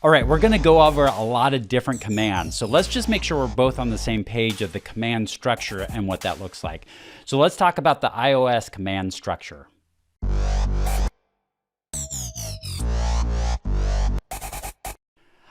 All right, we're gonna go over a lot of different commands. So let's just make sure we're both on the same page of the command structure and what that looks like. So let's talk about the iOS command structure.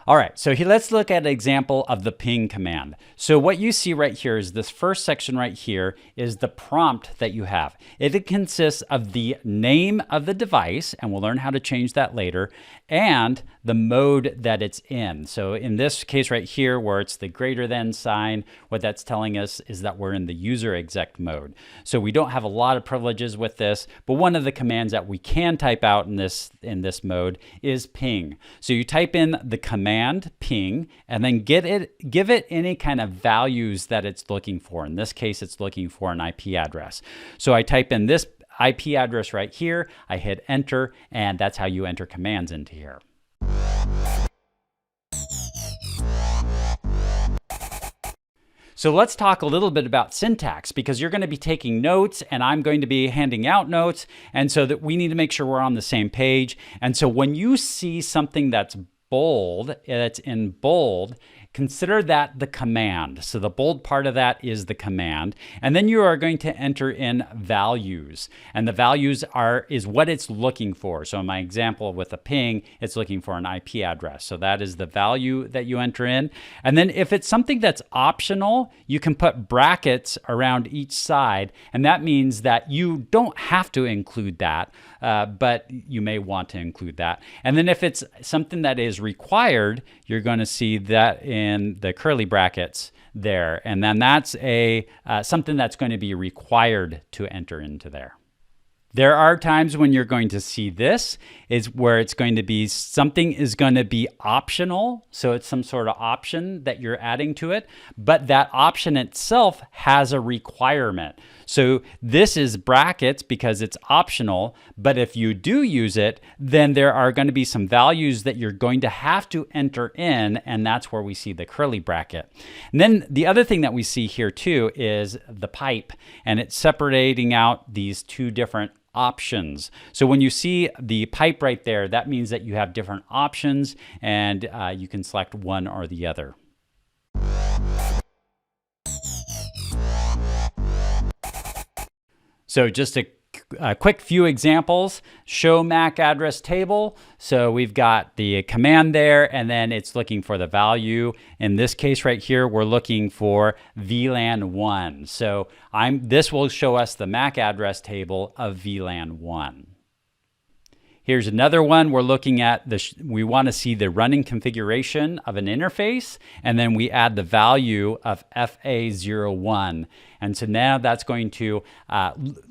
All right, so here, let's look at an example of the ping command. So what you see right here is this first section right here is the prompt that you have. It consists of the name of the device, and we'll learn how to change that later, and the mode that it's in. So in this case right here, where it's the greater than sign, what that's telling us is that we're in the user exec mode. So we don't have a lot of privileges with this, but one of the commands that we can type out in this mode is ping. So you type in the command ping and then give it any kind of values that it's looking for. In this case, it's looking for an IP address. So I type in this IP address right here, I hit enter, and that's how you enter commands into here. So let's talk a little bit about syntax, because you're going to be taking notes and I'm going to be handing out notes, and so that we need to make sure we're on the same page. And so when you see something that's bold, it's in bold, consider that the command. So the bold part of that is the command. And then you are going to enter in values. And the values is what it's looking for. So in my example with a ping, it's looking for an IP address. So that is the value that you enter in. And then if it's something that's optional, you can put brackets around each side. And that means that you don't have to include that, but you may want to include that. And then if it's something that is required, you're going to see that in the curly brackets there. And then that's something that's going to be required to enter into there. There are times when you're going to see this is where it's going to be something is going to be optional. So it's some sort of option that you're adding to it, but that option itself has a requirement. So this is brackets because it's optional, but if you do use it, then there are going to be some values that you're going to have to enter in, and that's where we see the curly bracket. And then the other thing that we see here too is the pipe, and it's separating out these two different options. So when you see the pipe right there, that means that you have different options, and you can select one or the other. So just a quick few examples. Show MAC address table. So we've got the command there, and then it's looking for the value. In this case right here, we're looking for VLAN 1. So this will show us the MAC address table of VLAN 1. Here's another one. We're looking at we want to see the running configuration of an interface, and then we add the value of FA01. And so now that's going to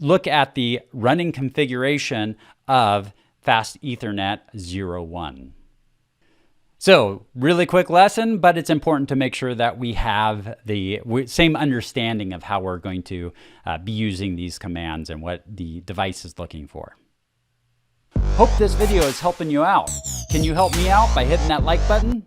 look at the running configuration of Fast Ethernet 01. So really quick lesson, but it's important to make sure that we have the same understanding of how we're going to be using these commands and what the device is looking for. Hope this video is helping you out. Can you help me out by hitting that like button?